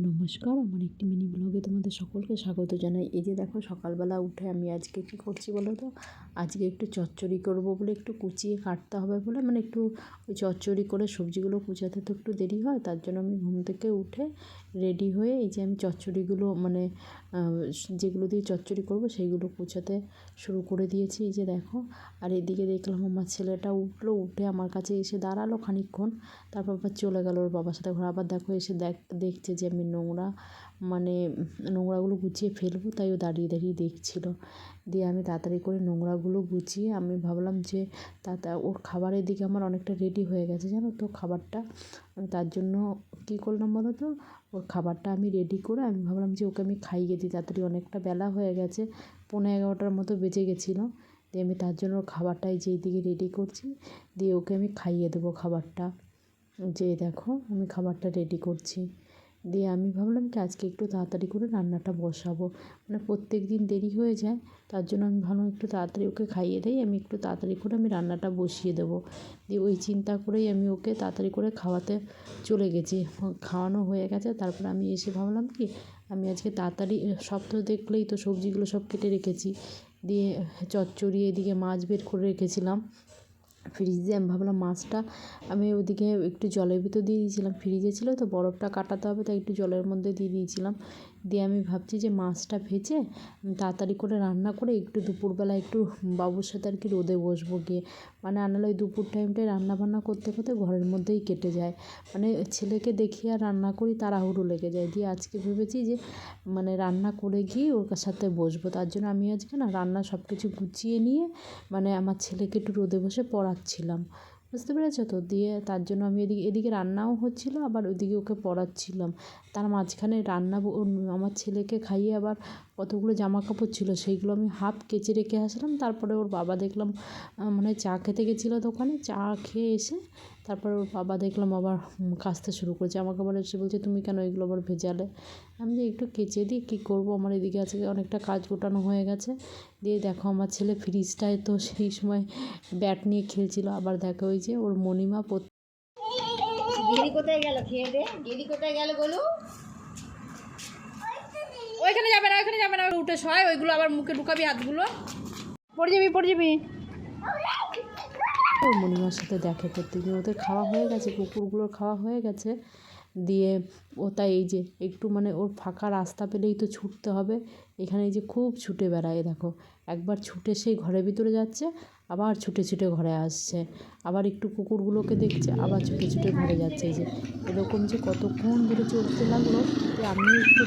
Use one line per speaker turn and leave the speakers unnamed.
নমস্কার, আমার একটি মিনি ব্লগে তোমাদের সকলকে স্বাগত জানাই। এই যে দেখো, সকালবেলা উঠে আমি আজকে কী করছি বলো তো? আজকে একটু চচ্চড়ি করব বলে, একটু কুচিয়ে কাটতে হবে বলে, মানে একটু ওই চচ্চড়ি করে সবজিগুলো কুচাতে তো একটু দেরি হয়, তার জন্য আমি ঘুম থেকে উঠে রেডি হয়ে এই যে আমি চচ্চড়িগুলো মানে যেগুলো দিয়ে চচ্চড়ি করব সেইগুলো কুচাতে শুরু করে দিয়েছি। এই যে দেখো, আর এদিকে দেখলাম আমার ছেলেটা উঠে আমার কাছে এসে দাঁড়ালো খানিকক্ষণ, তারপর আবার চলে গেল ওর বাবার সাথে ঘোরা। আবার দেখো এসে দেখছে যে আমি নোংরাগুলো গুছিয়ে ফেলবো, তাই ও দাঁড়িয়ে দাঁড়িয়ে দেখছিল। দিয়ে আমি তাড়াতাড়ি করে নোংরাগুলো গুছিয়ে আমি ভাবলাম যে ওর খাবারের দিকে আমার অনেকটা রেডি হয়ে গেছে, জানো তো খাবারটা। আমি তার জন্য কী করলাম বলো তো, ওর খাবারটা আমি রেডি করে আমি ভাবলাম যে ওকে আমি খাইয়ে দিই তাড়াতাড়ি, অনেকটা বেলা হয়ে গেছে, 11:30টার মতো বেজে গেছিলো। দিয়ে আমি তার জন্য ওর খাবারটাই যেই দিকে রেডি করছি, দিয়ে ওকে আমি খাইয়ে দেবো খাবারটা। যে দেখো আমি খাবারটা রেডি করছি। দিয়ে আমি ভাবলাম কি আজকে একটু তাড়াতাড়ি করে রান্নাটা বসাবো, মানে প্রত্যেক দিন দেরি হয়ে যায়, তার জন্য আমি ভাবলাম একটু তাড়াতাড়ি ওকে খাইয়ে দেই, আমি একটু তাড়াতাড়ি করে আমি রান্নাটা বসিয়ে দেবো। দিয়ে ওই চিন্তা করেই আমি ওকে তাড়াতাড়ি করে খাওয়াতে চলে গেছি। খাওয়ানো হয়ে গেছে, তারপর আমি এসে ভাবলাম কি আমি আজকে তাড়াতাড়ি সব তো দেখলেই তো সবজিগুলো সব কেটে রেখেছি, দিয়ে চচ্চড়ি এদিকে মাছ বের করে রেখেছিলাম ফ্রিজে। আমি ভাবলাম মাছটা আমি ওদিকে একটু জলের ভিতর দিয়ে দিয়েছিলাম, ফ্রিজে ছিল তো বরফটা কাটাতে হবে, তাই একটু জলের মধ্যে দিয়ে দিয়েছিলাম। দিয়ে আমি ভাবছি যে মাছটা ভেজে তাড়াতাড়ি করে রান্না করে একটু দুপুরবেলা একটু বাবুর সাথে আর কি রোদে বসবো গিয়ে, মানে আনালে ওই দুপুর টাইমটায় রান্নাবান্না করতে করতে ঘরের মধ্যেই কেটে যায়, মানে ছেলেকে দেখিয়ে আর রান্না করি তাড়াহুড়ো লেগে যায়। দিয়ে আজকে ভেবেছি যে মানে রান্না করে গিয়ে ওর সাথে বসবো, তার জন্য আমি আজকে না রান্না সব কিছু গুছিয়ে নিয়ে মানে আমার ছেলেকে একটু রোদে বসে পড়াচ্ছিলাম, বুঝতে পেরেছো তো। দিয়ে তার জন্য আমি এদিকে রান্নাও হচ্ছিলো, আবার ওইদিকে ওকে পড়াচ্ছিলাম। তার মাঝখানে আমার ছেলেকে খাইয়ে আবার কতগুলো জামা কাপড় ছিল, সেইগুলো আমি হাফ কেচে রেখে আসলাম। তারপরে ওর বাবা দেখলাম মানে চা খেতে গেছিলো দোকানে, চা খেয়ে এসে তারপরে ওর বাবা দেখলাম আবার কাচতে শুরু করেছে, আমাকে আবার এসে বলছে তুমি কেন এগুলো আবার ভেজালে। আমি যে একটু কেচে দিই, কী করবো, আমার এদিকে আজকে অনেকটা কাজ গোটানো হয়ে গেছে। দিয়ে দেখো আমার ছেলে ফ্রিজটায় তো সেই সময় ব্যাট নিয়ে খেলছিল, আবার দেখো ওই যে ওর মণিমা
গেলি কোথায় গেল, খেয়ে দে, গেলি কোথায় গেল বলু? ওইখানে যাবে না, ওইখানে যাবে না, উঠে শয়, ওইগুলো আবার মুখে ঢুকাবি, হাতগুলো পড়ে যাবি।
ওর মণিমার সাথে দেখা করতে গিয়ে ওদের খাওয়া হয়ে গেছে, কুকুরগুলোর খাওয়া হয়ে গেছে। দিয়ে ও তাই এই যে একটু মানে ওর ফাঁকা রাস্তা পেলেই তো ছুটতে হবে, এখানে এই যে খুব ছুটে বেড়ায়, দেখো একবার ছুটে সেই ঘরের ভিতরে যাচ্ছে, আবার ছুটে ছুটে ঘরে আসছে, আবার একটু কুকুরগুলোকে দেখছে, আবার ছুটে ছুটে ঘরে যাচ্ছে। এই যে এরকম যে কতক্ষণ ধরে চলতে লাগলো, যে আমি একটু